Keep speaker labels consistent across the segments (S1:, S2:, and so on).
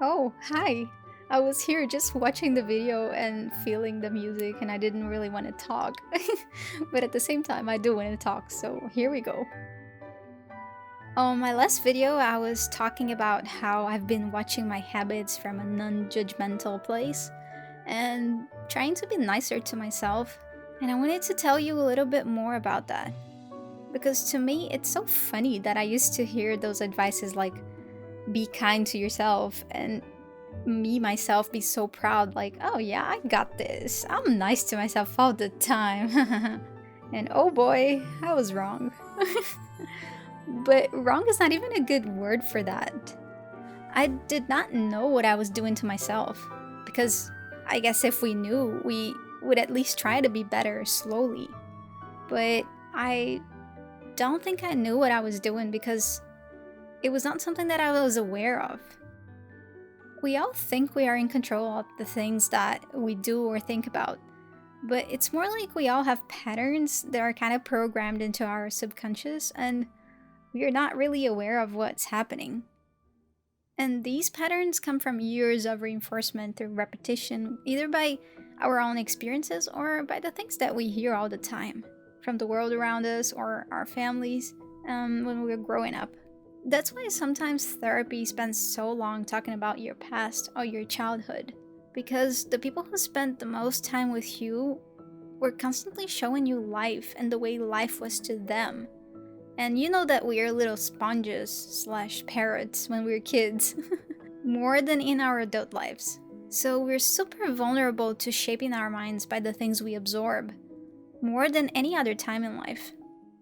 S1: Oh, hi. I was here just watching the video and feeling the music, and I didn't really want to talk. But at the same time, I do want to talk, so here we go. On my last video, I was talking about how I've been watching my habits from a non judgmental place and trying to be nicer to myself. And I wanted to tell you a little bit more about that. Because to me, it's so funny that I used to hear those advices like, be kind to yourself, and me myself be so proud like, oh yeah, I got this, I'm nice to myself all the time. And oh boy, I was wrong. But wrong is not even a good word for that. I did not know what I was doing to myself, because I guess if we knew, we would at least try to be better slowly. But I don't think I knew what I was doing because it was not something that I was aware of. We all think we are in control of the things that we do or think about, but it's more like we all have patterns that are kind of programmed into our subconscious and we are not really aware of what's happening. And these patterns come from years of reinforcement through repetition, either by our own experiences or by the things that we hear all the time from the world around us or our families when we were growing up. That's why sometimes therapy spends so long talking about your past or your childhood. Because the people who spent the most time with you were constantly showing you life and the way life was to them. And you know that we are little sponges slash parrots when we were kids, more than in our adult lives. So we're super vulnerable to shaping our minds by the things we absorb, more than any other time in life.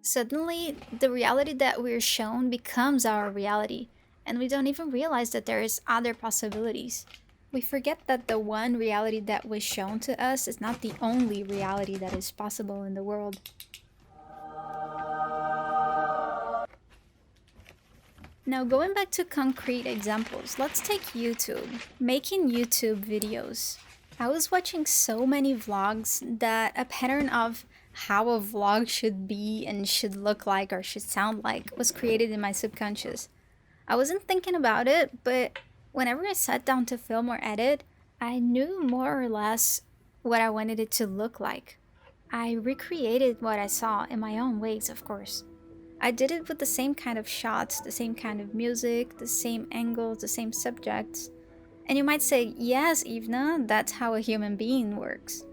S1: Suddenly, the reality that we're shown becomes our reality, and we don't even realize that there is other possibilities. We forget that the one reality that was shown to us is not the only reality that is possible in the world. Now, going back to concrete examples, let's take YouTube. Making YouTube videos. I was watching so many vlogs that a pattern of how a vlog should be and should look like or should sound like was created in my subconscious. I wasn't thinking about it, but whenever I sat down to film or edit, I knew more or less what I wanted it to look like. I recreated what I saw in my own ways, of course. I did it with the same kind of shots, the same kind of music, the same angles, the same subjects. And you might say, yes, Ivna, that's how a human being works.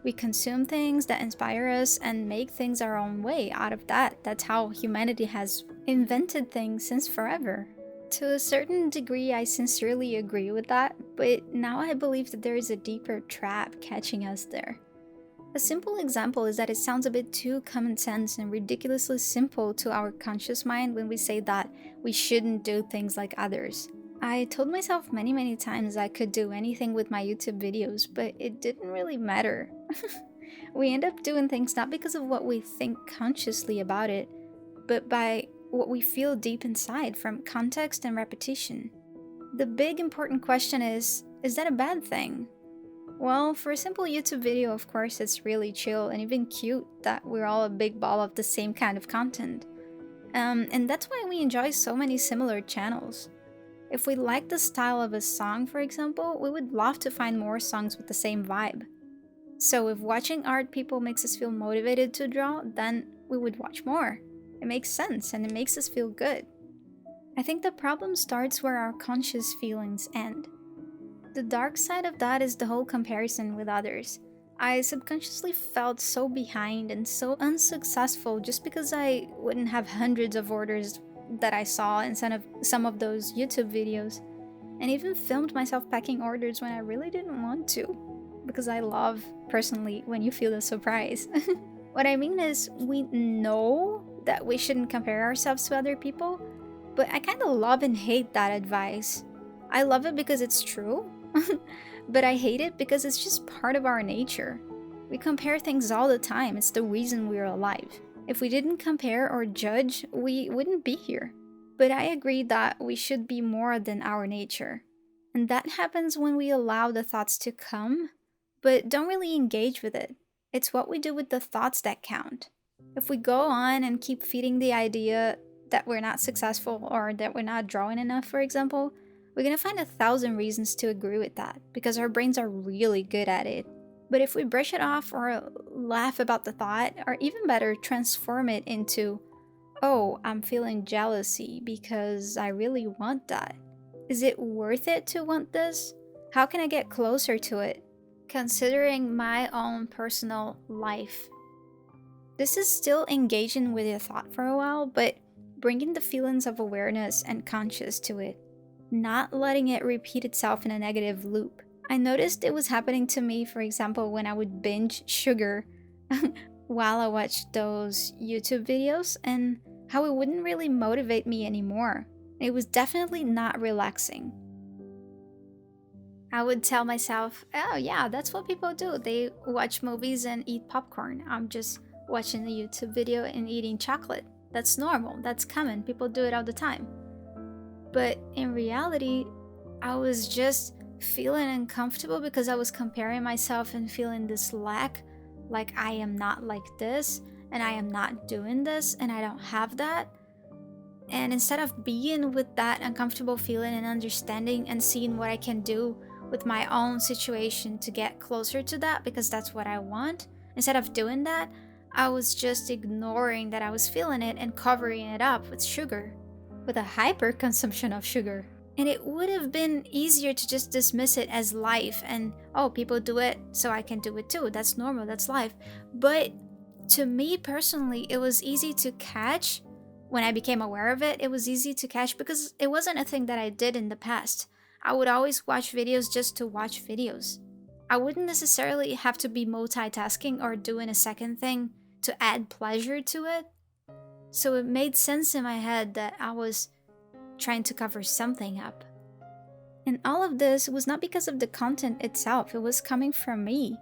S1: We consume things that inspire us and make things our own way out of that. That's how humanity has invented things since forever. To a certain degree, I sincerely agree with that, but now I believe that there is a deeper trap catching us there. A simple example is that it sounds a bit too common sense and ridiculously simple to our conscious mind when we say that we shouldn't do things like others. I told myself many times I could do anything with my YouTube videos, but it didn't really matter. We end up doing things not because of what we think consciously about it, but by what we feel deep inside from context and repetition. The big important question is that a bad thing? Well, for a simple YouTube video, of course, it's really chill and even cute that we're all a big ball of the same kind of content. And that's why we enjoy so many similar channels. If we like the style of a song, for example, we would love to find more songs with the same vibe. So if watching art people makes us feel motivated to draw, then we would watch more. It makes sense and it makes us feel good. I think the problem starts where our conscious feelings end. The dark side of that is the whole comparison with others. I subconsciously felt so behind and so unsuccessful just because I wouldn't have hundreds of orders that I saw in some of those YouTube videos, and even filmed myself packing orders when I really didn't want to, because I love, personally, when you feel the surprise. What I mean is, we know that we shouldn't compare ourselves to other people, but I kind of love and hate that advice. I love it because it's true, but I hate it because it's just part of our nature. We compare things all the time, it's the reason we're alive. If we didn't compare or judge, we wouldn't be here. But I agree that we should be more than our nature. And that happens when we allow the thoughts to come, but don't really engage with it. It's what we do with the thoughts that count. If we go on and keep feeding the idea that we're not successful or that we're not drawing enough, for example, we're gonna find 1,000 reasons to agree with that because our brains are really good at it. But if we brush it off or laugh about the thought, or even better, transform it into, oh, I'm feeling jealousy because I really want that. Is it worth it to want this? How can I get closer to it? Considering my own personal life. This is still engaging with your thought for a while, but bringing the feelings of awareness and conscious to it, not letting it repeat itself in a negative loop. I noticed it was happening to me, for example, when I would binge sugar while I watched those YouTube videos, and how it wouldn't really motivate me anymore. It was definitely not relaxing. I would tell myself, oh yeah, that's what people do. They watch movies and eat popcorn. I'm just watching a YouTube video and eating chocolate. That's normal, that's common. People do it all the time. But in reality, I was just feeling uncomfortable because I was comparing myself and feeling this lack, like I am not like this, and I am not doing this, and I don't have that. And instead of being with that uncomfortable feeling and understanding and seeing what I can do with my own situation to get closer to that, because that's what I want, instead of doing that, I was just ignoring that I was feeling it and covering it up with sugar, with a hyper consumption of sugar. And it would have been easier to just dismiss it as life and, oh, people do it, so I can do it too. That's normal, that's life. But to me personally, it was easy to catch. When I became aware of it, it was easy to catch because it wasn't a thing that I did in the past. I would always watch videos just to watch videos. I wouldn't necessarily have to be multitasking or doing a second thing to add pleasure to it. So it made sense in my head that I was trying to cover something up. And all of this was not because of the content itself, it was coming from me.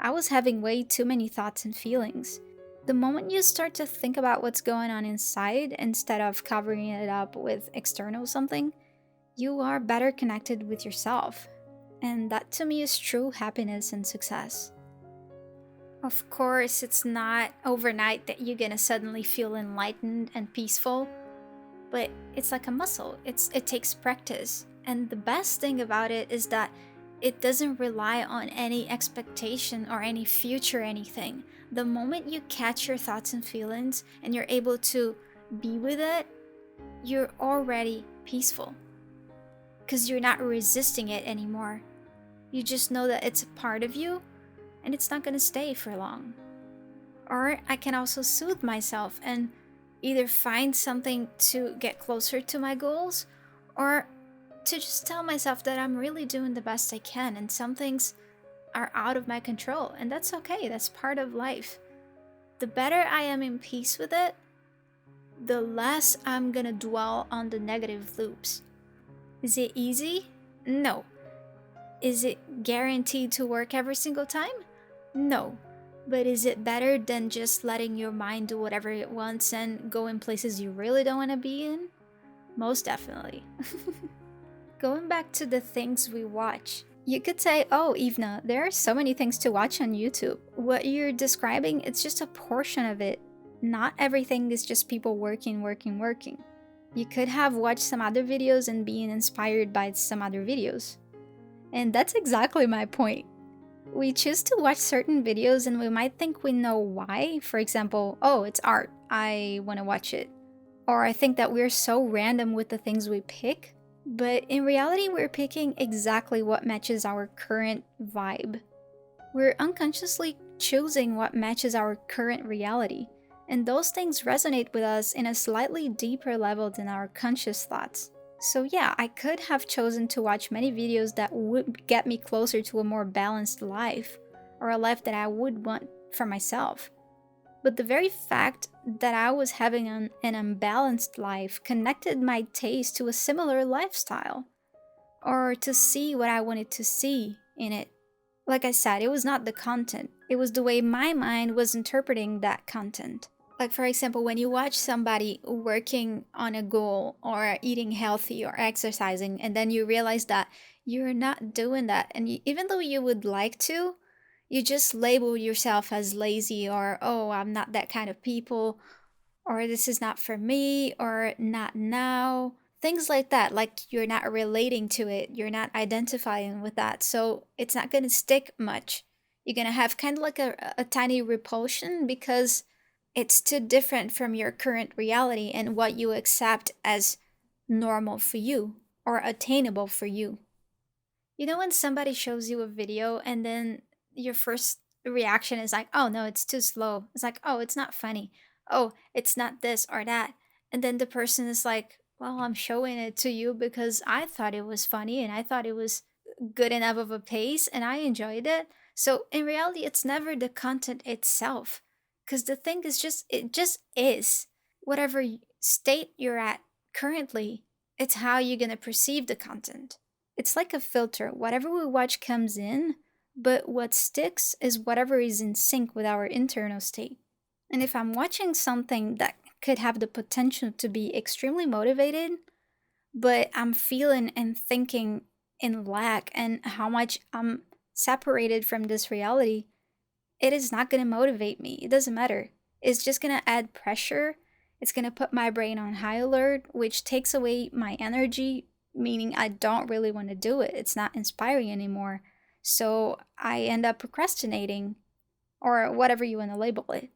S1: I was having way too many thoughts and feelings. The moment you start to think about what's going on inside instead of covering it up with external something, you are better connected with yourself. And that to me is true happiness and success. Of course, it's not overnight that you're gonna suddenly feel enlightened and peaceful, but it's like a muscle. It takes practice. And the best thing about it is that it doesn't rely on any expectation or any future anything. The moment you catch your thoughts and feelings and you're able to be with it, you're already peaceful. Because you're not resisting it anymore. You just know that it's a part of you and it's not going to stay for long. Or I can also soothe myself and either find something to get closer to my goals, or to just tell myself that I'm really doing the best I can and some things are out of my control, and that's okay, that's part of life. The better I am in peace with it, the less I'm gonna dwell on the negative loops. Is it easy? No. Is it guaranteed to work every single time? No. But is it better than just letting your mind do whatever it wants and go in places you really don't want to be in? Most definitely. Going back to the things we watch, you could say, oh, Ivna, there are so many things to watch on YouTube. What you're describing, it's just a portion of it. Not everything is just people working. You could have watched some other videos and being inspired by some other videos. And that's exactly my point. We choose to watch certain videos and we might think we know why. For example, oh, it's art, I want to watch it. Or I think that we're so random with the things we pick. But in reality, we're picking exactly what matches our current vibe. We're unconsciously choosing what matches our current reality. And those things resonate with us in a slightly deeper level than our conscious thoughts. So yeah, I could have chosen to watch many videos that would get me closer to a more balanced life, or a life that I would want for myself. But the very fact that I was having an unbalanced life connected my taste to a similar lifestyle, or to see what I wanted to see in it. Like I said, it was not the content, it was the way my mind was interpreting that content. Like, for example, when you watch somebody working on a goal or eating healthy or exercising, and then you realize that you're not doing that, and even though you would like to, you just label yourself as lazy, or, oh, I'm not that kind of people, or this is not for me, or not now, Things like that, like you're not relating to it, you're not identifying with that, so it's not going to stick much. You're going to have kind of like a tiny repulsion because it's too different from your current reality and what you accept as normal for you or attainable for you. You know, when somebody shows you a video and then your first reaction is like, oh no, it's too slow. It's like, oh, it's not funny. Oh, it's not this or that. And then the person is like, well, I'm showing it to you because I thought it was funny and I thought it was good enough of a pace and I enjoyed it. So in reality, it's never the content itself. Because the thing is just, it just is. Whatever state you're at currently, it's how you're going to perceive the content. It's like a filter. Whatever we watch comes in, but what sticks is whatever is in sync with our internal state. And if I'm watching something that could have the potential to be extremely motivated, but I'm feeling and thinking in lack and how much I'm separated from this reality, it is not going to motivate me. It doesn't matter. It's just going to add pressure. It's going to put my brain on high alert, which takes away my energy, meaning I don't really want to do it. It's not inspiring anymore. So I end up procrastinating or whatever you want to label it.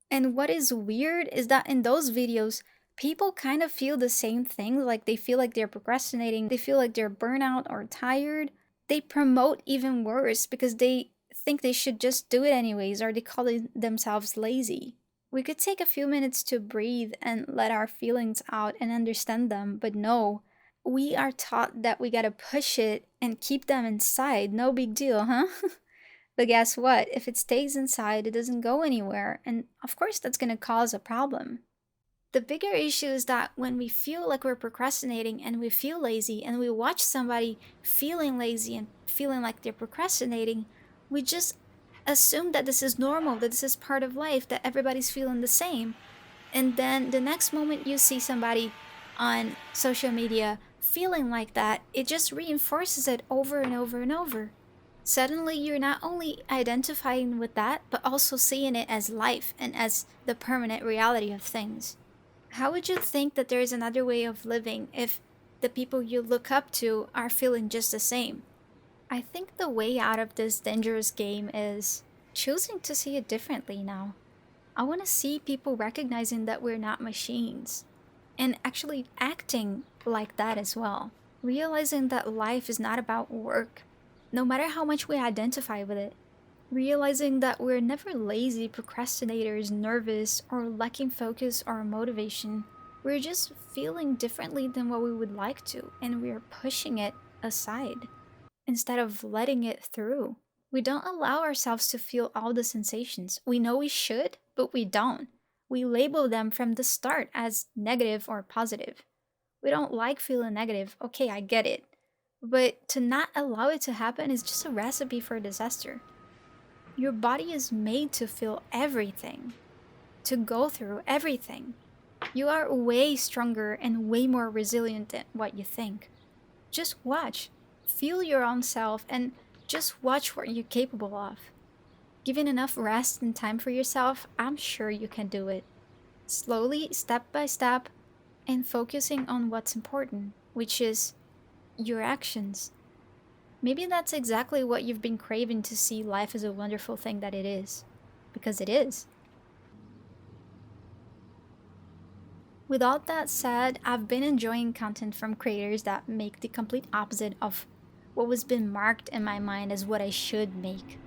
S1: And what is weird is that in those videos, people kind of feel the same thing. Like they feel like they're procrastinating, they feel like they're burnout or tired. They promote even worse because they think they should just do it anyways, or they call themselves lazy. We could take a few minutes to breathe and let our feelings out and understand them, but no, we are taught that we gotta push it and keep them inside. No big deal, huh? But guess what? If it stays inside, it doesn't go anywhere, and of course that's gonna cause a problem. The bigger issue is that when we feel like we're procrastinating and we feel lazy and we watch somebody feeling lazy and feeling like they're procrastinating, we just assume that this is normal, that this is part of life, that everybody's feeling the same. And then the next moment you see somebody on social media feeling like that, it just reinforces it over and over and over. Suddenly, you're not only identifying with that, but also seeing it as life and as the permanent reality of things. How would you think that there is another way of living if the people you look up to are feeling just the same? I think the way out of this dangerous game is choosing to see it differently now. I want to see people recognizing that we're not machines and actually acting like that as well. Realizing that life is not about work, no matter how much we identify with it. Realizing that we're never lazy procrastinators, nervous, or lacking focus or motivation. We're just feeling differently than what we would like to, and we're pushing it aside instead of letting it through. We don't allow ourselves to feel all the sensations. We know we should, but we don't. We label them from the start as negative or positive. We don't like feeling negative. Okay, I get it. But to not allow it to happen is just a recipe for disaster. Your body is made to feel everything, to go through everything. You are way stronger and way more resilient than what you think. Just watch, feel your own self, and just watch what you're capable of. Given enough rest and time for yourself, I'm sure you can do it. Slowly, step by step, and focusing on what's important, which is your actions. Maybe that's exactly what you've been craving to see life as a wonderful thing that it is. Because it is. With all that said, I've been enjoying content from creators that make the complete opposite of what was been marked in my mind as what I should make.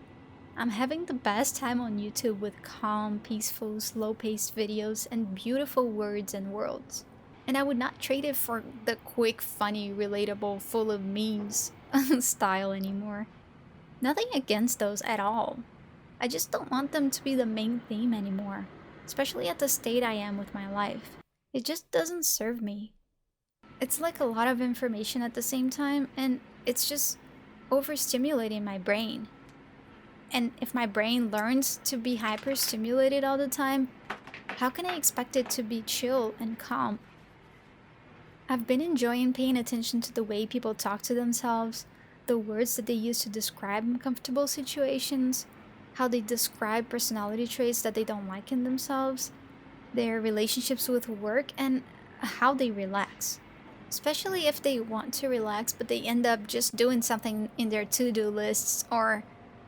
S1: I'm having the best time on YouTube with calm, peaceful, slow-paced videos and beautiful words and worlds. And I would not trade it for the quick, funny, relatable, full of memes style anymore. Nothing against those at all. I just don't want them to be the main theme anymore, especially at the state I am with my life. It just doesn't serve me. It's like a lot of information at the same time, and it's just overstimulating my brain. And if my brain learns to be hyperstimulated all the time, how can I expect it to be chill and calm? I've been enjoying paying attention to the way people talk to themselves, the words that they use to describe uncomfortable situations, how they describe personality traits that they don't like in themselves, their relationships with work, and how they relax. especially if they want to relax, but they end up just doing something in their to-do lists or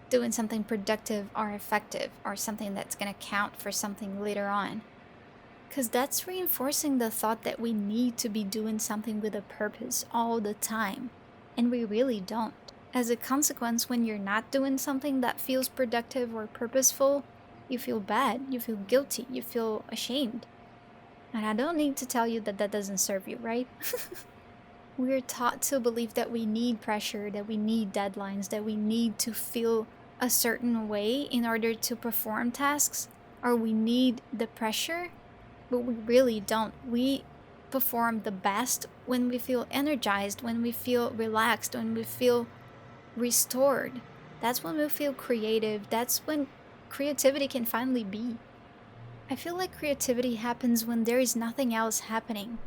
S1: doing something productive or effective or something that's going to count for something later on. Because that's reinforcing the thought that we need to be doing something with a purpose all the time. And we really don't. As a consequence, when you're not doing something that feels productive or purposeful, you feel bad, you feel guilty, you feel ashamed. And I don't need to tell you that that doesn't serve you, right? We're taught to believe that we need pressure, that we need deadlines, that we need to feel a certain way in order to perform tasks, or we need the pressure, but we really don't. We perform the best when we feel energized, when we feel relaxed, when we feel restored. That's when we feel creative. That's when creativity can finally be. I feel like creativity happens when there is nothing else happening.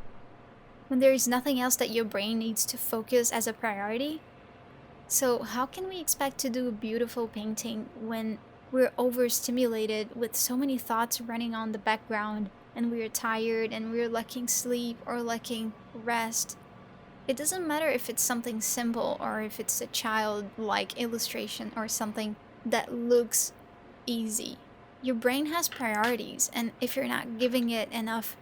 S1: When there is nothing else that your brain needs to focus as a priority. So, how can we expect to do a beautiful painting when we're overstimulated with so many thoughts running on the background and we're tired and we're lacking sleep or lacking rest? It doesn't matter if it's something simple or if it's a childlike illustration or something that looks easy. Your brain has priorities, and if you're not giving it enough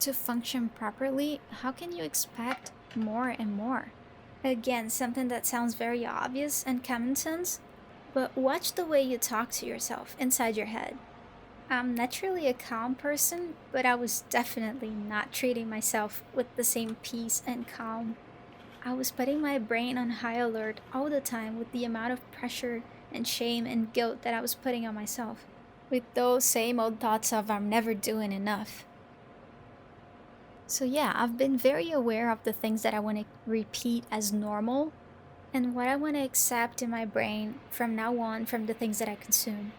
S1: to function properly, how can you expect more and more? Again, something that sounds very obvious and common sense, but watch the way you talk to yourself inside your head. I'm naturally a calm person, but I was definitely not treating myself with the same peace and calm. I was putting my brain on high alert all the time with the amount of pressure and shame and guilt that I was putting on myself, with those same old thoughts of I'm never doing enough. So, yeah, I've been very aware of the things that I want to repeat as normal and what I want to accept in my brain from now on from the things that I consume.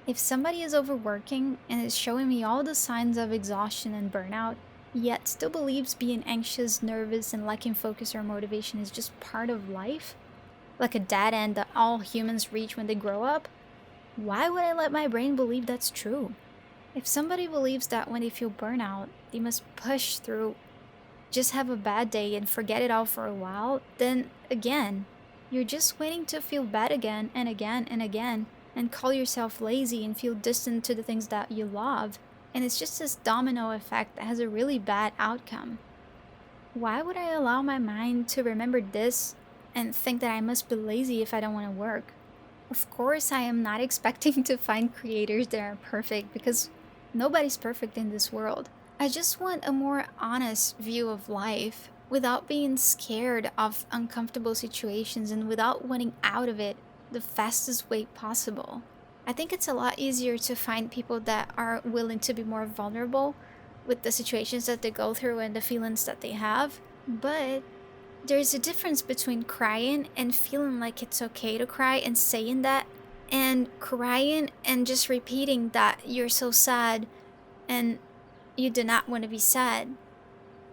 S1: If somebody is overworking and is showing me all the signs of exhaustion and burnout, yet still believes being anxious, nervous, and lacking focus or motivation is just part of life, like a dead end that all humans reach when they grow up, why would I let my brain believe that's true? If somebody believes that when they feel burnout, they must push through, just have a bad day and forget it all for a while, then again, you're just waiting to feel bad again and again and again and call yourself lazy and feel distant to the things that you love. And it's just this domino effect that has a really bad outcome. Why would I allow my mind to remember this and think that I must be lazy if I don't want to work? Of course, I am not expecting to find creators that are perfect because nobody's perfect in this world. I just want a more honest view of life without being scared of uncomfortable situations and without wanting out of it the fastest way possible. I think it's a lot easier to find people that are willing to be more vulnerable with the situations that they go through and the feelings that they have. But there's a difference between crying and feeling like it's okay to cry and saying that, and crying and just repeating that you're so sad and you do not want to be sad.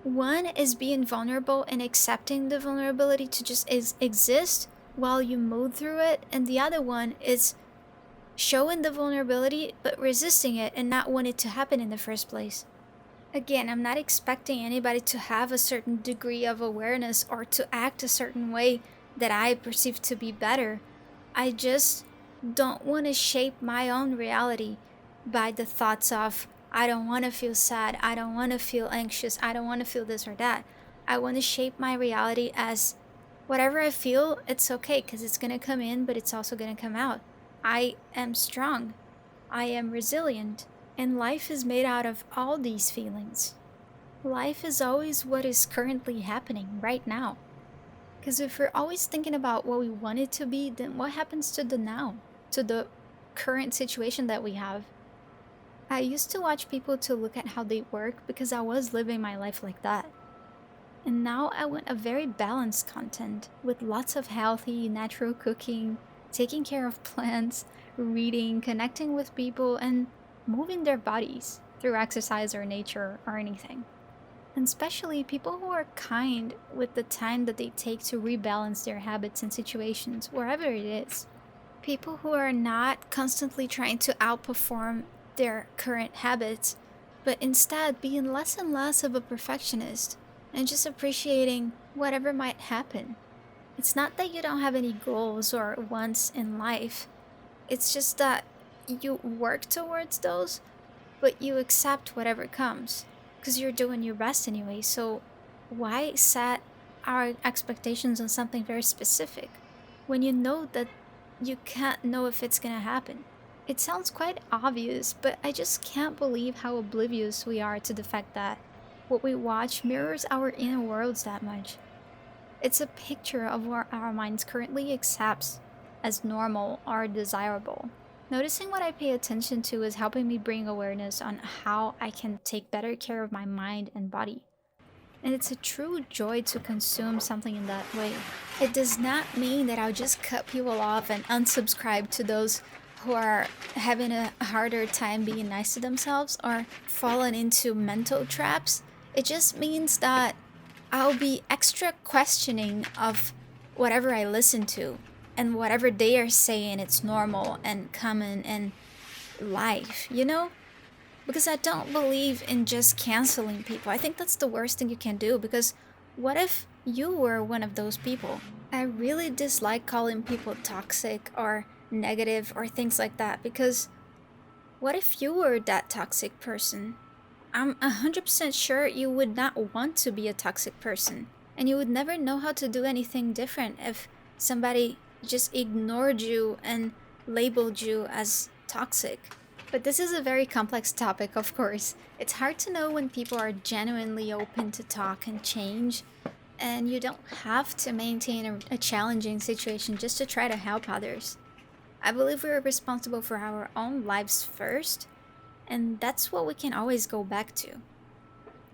S1: One is being vulnerable and accepting the vulnerability to just exist while you move through it, and the other one is showing the vulnerability but resisting it and not want it to happen in the first place. Again, I'm not expecting anybody to have a certain degree of awareness or to act a certain way that I perceive to be better. I just don't want to shape my own reality by the thoughts of, I don't want to feel sad, I don't want to feel anxious, I don't want to feel this or that. I want to shape my reality as whatever I feel, it's okay because it's going to come in, but it's also going to come out. I am strong. I am resilient. And life is made out of all these feelings. Life is always what is currently happening right now. Because if we're always thinking about what we want it to be, then what happens to the now? To the current situation that we have? I used to watch people to look at how they work because I was living my life like that. And now I want a very balanced content with lots of healthy, natural cooking, taking care of plants, reading, connecting with people, and moving their bodies through exercise or nature or anything. And especially people who are kind with the time that they take to rebalance their habits and situations, wherever it is. People who are not constantly trying to outperform their current habits, but instead being less and less of a perfectionist and just appreciating whatever might happen. It's not that you don't have any goals or wants in life, it's just that you work towards those, but you accept whatever comes because you're doing your best anyway. So, why set our expectations on something very specific when you know that you can't know if it's gonna happen? It sounds quite obvious, but I just can't believe how oblivious we are to the fact that what we watch mirrors our inner worlds that much. It's a picture of what our minds currently accepts as normal or desirable. Noticing what I pay attention to is helping me bring awareness on how I can take better care of my mind and body. And it's a true joy to consume something in that way. It does not mean that I'll just cut people off and unsubscribe to those who are having a harder time being nice to themselves or fallen into mental traps. It just means that I'll be extra questioning of whatever I listen to and whatever they are saying it's normal and common in life, you know? Because I don't believe in just canceling people. I think that's the worst thing you can do because what if you were one of those people? I really dislike calling people toxic or negative or things like that because what if you were that toxic person? I'm 100% sure you would not want to be a toxic person, and you would never know how to do anything different if somebody just ignored you and labeled you as toxic. But this is a very complex topic, of course. It's hard to know when people are genuinely open to talk and change, and you don't have to maintain a challenging situation just to try to help others. I believe we are responsible for our own lives first, and that's what we can always go back to.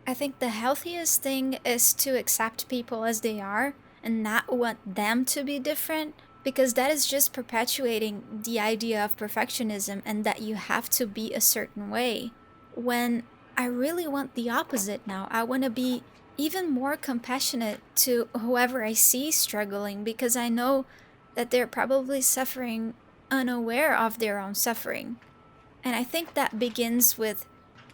S1: I think the healthiest thing is to accept people as they are and not want them to be different because that is just perpetuating the idea of perfectionism and that you have to be a certain way. When I really want the opposite now, I want to be even more compassionate to whoever I see struggling because I know that they're probably suffering unaware of their own suffering. And I think that begins with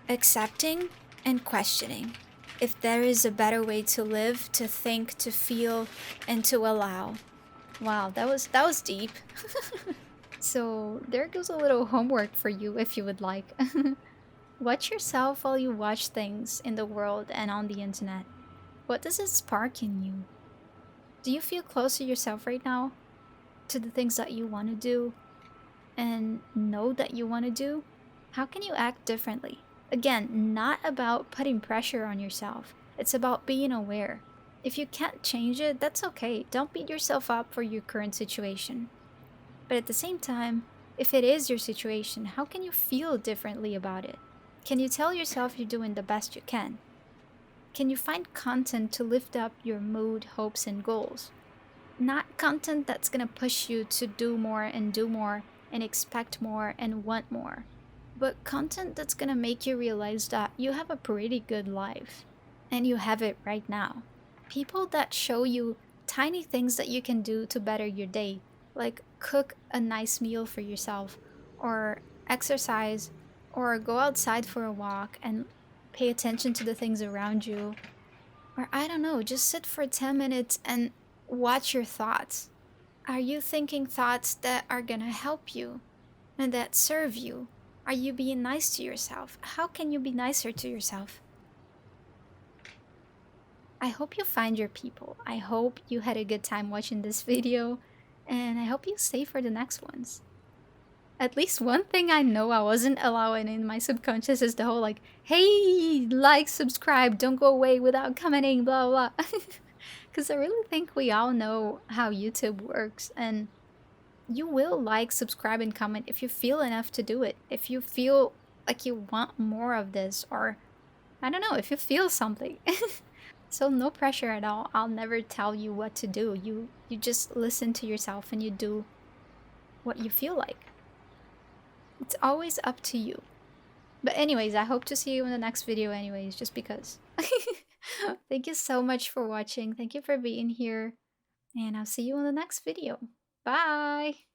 S1: accepting and questioning if there is a better way to live, to think, to feel, and to allow. Wow, that was deep. So there goes a little homework for you if you would like. Watch yourself while you watch things in the world and on the internet. What does it spark in you? Do you feel close to yourself right now? To the things that you want to do and know that you want to do? How can you act differently? Again, not about putting pressure on yourself. It's about being aware. If you can't change it, that's okay. Don't beat yourself up for your current situation. But at the same time, if it is your situation, how can you feel differently about it? Can you tell yourself you're doing the best you can? Can you find content to lift up your mood, hopes, and goals? Not content that's gonna push you to do more and expect more and want more, but content that's gonna make you realize that you have a pretty good life and you have it right now. People that show you tiny things that you can do to better your day, like cook a nice meal for yourself, or exercise, or go outside for a walk and pay attention to the things around you, or I don't know, just sit for 10 minutes and watch your thoughts. Are you thinking thoughts that are gonna help you and that serve you? Are you being nice to yourself? How can you be nicer to yourself? I hope you find your people. I hope you had a good time watching this video, and I hope you stay for the next ones. At least one thing I know I wasn't allowing in my subconscious is the whole like, hey, like, subscribe, don't go away without commenting, blah, blah. Because I really think we all know how YouTube works, and you will like, subscribe, and comment if you feel enough to do it. If you feel like you want more of this, or I don't know, if you feel something. So no pressure at all. I'll never tell you what to do. You just listen to yourself and you do what you feel like. It's always up to you. But anyways, I hope to see you in the next video anyways, just because. Thank you so much for watching. Thank you for being here. And I'll see you in the next video. Bye!